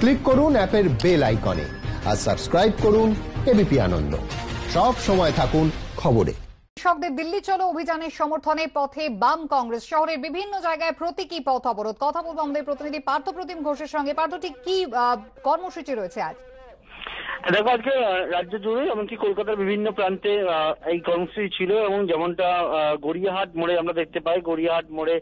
Click করুন অ্যাপের bell আইকনে আর সাবস্ক্রাইব করুন এবিপি আনন্দ। সব সময় থাকুন খবরে। কৃষকদের দিল্লি চলো অভিযানের সমর্থনে পথে বাম কংগ্রেস। শহরের বিভিন্ন জায়গায় প্রতীকী পথ অবরোধ। কথা বলবো আমাদের প্রতিনিধি পার্থপ্রতিম ঘোষের সঙ্গে। পার্থ, ঠিক কি কর্মসূচি রয়েছে আজ? দেখো, আজকে রাজ্য জুড়ে এমনকি কলকাতার বিভিন্ন প্রান্তে এই কর্মসূচি ছিল, এবং যেমনটা গড়িয়াহাট মোড়ে আমরা দেখতে পাই। গড়িয়াহাট মোড়ে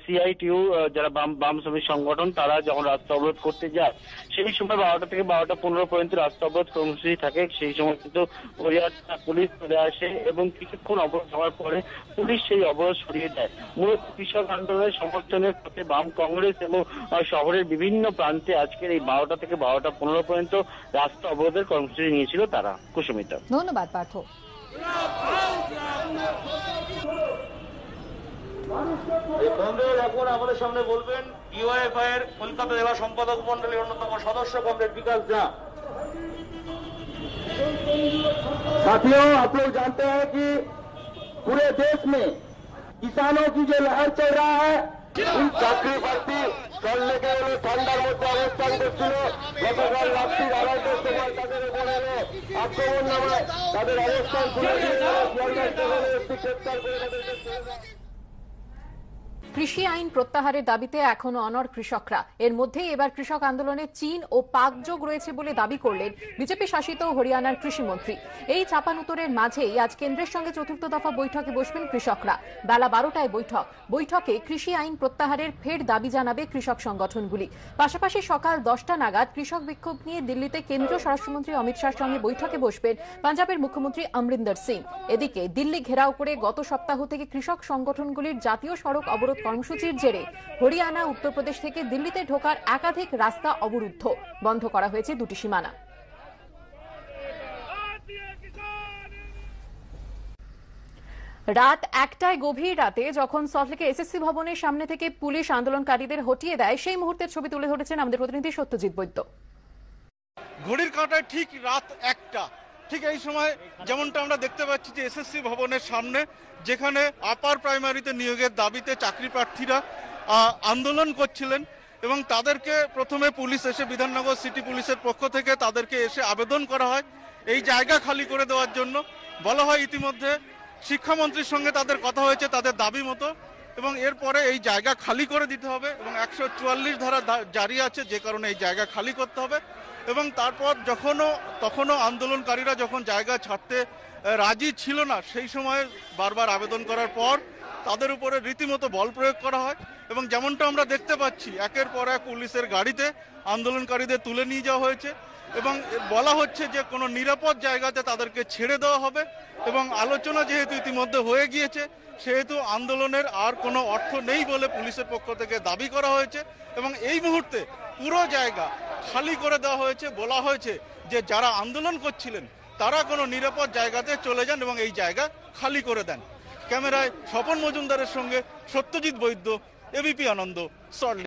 সিআইটিইউ যারা বাম শ্রমিক সংগঠন তারা যখন রাস্তা অবরোধ করতে যায় সেই সময় 12টা থেকে 12টা 15 পর্যন্ত রাস্তা অবরোধ কর্মসূচি থাকে। সেই সময় কিন্তু গড়িয়াহাট পুলিশ চলে আসে এবং কিছুক্ষণ অবরোধ হওয়ার পরে পুলিশ সেই অবরোধ সরিয়ে দেয়। মূলত কৃষক আন্দোলনের সমর্থনের পথে বাম কংগ্রেস এবং শহরের বিভিন্ন প্রান্তে আজকের এই 12টা থেকে 12টা 15 পর্যন্ত রাস্তা অবরোধের কর্মসূচি নিয়েছিল তারা। কুসুমিতা, ধন্যবাদ পার্থ। এখন আমাদের সামনে বলবেন ডিওএফআই এর কলকাতা জেলা সম্পাদক মন্ডলীর অন্যতম সদস্য কমরেড বিকাশ झा। साथियों, आप लोग जानते हैं कि पूरे देश में किसानों की जो लहर चल रहा है, इन চাকরি প্রার্থী দল লেগে এলো ঠান্ডার মধ্যে অবস্থান করছিল। গতকাল রাত্রি 12টার সময় তাদের উপরে আক্রমণ নামায় তাদের অবস্থান তুলে দিয়ে গ্রেপ্তার করে তাদেরকে। কৃষি আইন প্রত্যাহারের দাবিতে এখনো অনড় কৃষকরা। এর মধ্যেই এবার কৃষক আন্দোলনে চীন ও পাক যোগ রয়েছে বলে দাবি করলেন বিজেপি শাসিত হরিয়ানার কৃষিমন্ত্রী। এই চাপানুতরের মাঝেই আজ কেন্দ্রের সঙ্গে চতুর্থ দফা বৈঠকে বসবেন কৃষকরা। বেলা 12টায় বৈঠকে কৃষি আইন প্রত্যাহারের ফের দাবি জানাবে কৃষক সংগঠনগুলি। পাশাপাশি সকাল 10টা নাগাদ কৃষক বিক্ষোভ নিয়ে দিল্লিতে কেন্দ্রীয় স্বরাষ্ট্রমন্ত্রী অমিত শাহর সঙ্গে বৈঠকে বসবেন পাঞ্জাবের মুখ্যমন্ত্রী অমরিন্দর সিং। এদিকে দিল্লি ঘেরাও করে গত সপ্তাহ থেকে কৃষক সংগঠনগুলির জাতীয় সড়ক অবরোধ কর্মসূচির জেরে হরিয়ানা, উত্তরপ্রদেশ থেকে দিল্লিতে ঢোকার একাধিক রাস্তা অবরুদ্ধ। বন্ধ করা হয়েছে দুটি সীমানা। রাত 1টায় গভীর রাতে যখন সল্টলেকের এসএসসি ভবনের সামনে থেকে পুলিশ আন্দোলনকারীদের হটিয়ে দেয়, সেই মুহূর্তের ছবি তুলে ধরেছেন আমাদের প্রতিনিধি সত্যজিৎ বৈদ্য। ঘড়ির কাঁটায় ঠিক রাত 1টা, ঠিক এই সময় যেমনটা আমরা দেখতে পাচ্ছি যে এসএসসি ভবনের সামনে, যেখানে আপার প্রাইমারিতে নিয়োগের দাবিতে চাকরি প্রার্থীরা আন্দোলন করছিলেন এবং তাদেরকে প্রথমে পুলিশ এসে, বিধাননগর সিটি পুলিশের পক্ষ থেকে তাদেরকে এসে আবেদন করা হয় এই জায়গা খালি করে দেওয়ার জন্য। বলা হয় ইতিমধ্যে শিক্ষামন্ত্রীর সঙ্গে তাদের কথা হয়েছে তাদের দাবি মতো, এবং এরপরে এই জায়গা খালি করে দিতে হবে এবং 144 ধারা জারি আছে, যে কারণে এই জায়গা খালি করতে হবে। এবং তারপর তখনও আন্দোলনকারীরা যখন জায়গা ছাড়তে রাজি ছিল না, সেই সময় বারবার আবেদন করার পর তাদের উপরে রীতিমতো বল প্রয়োগ করা হয় এবং যেমনটা আমরা দেখতে পাচ্ছি একের পর এক পুলিশের গাড়িতে আন্দোলনকারীদের তুলে নিয়ে যাওয়া হয়েছে এবং বলা হচ্ছে যে কোনো নিরাপদ জায়গাতে তাদেরকে ছেড়ে দেওয়া হবে। এবং আলোচনা যেহেতু ইতিমধ্যে হয়ে গিয়েছে, সেহেতু আন্দোলনের আর কোনো অর্থ নেই বলে পুলিশের পক্ষ থেকে দাবি করা হয়েছে এবং এই মুহূর্তে পুরো জায়গা খালি করে দেওয়া হয়েছে। বলা হয়েছে যে যারা আন্দোলন করছিলেন তারা কোনো নিরাপদ জায়গাতে চলে যান এবং এই জায়গা খালি করে দেন। ক্যামেরায় স্বপন মজুমদারের সঙ্গে সত্যজিৎ বৈদ্য, এবিপি আনন্দ, সল্টলেক।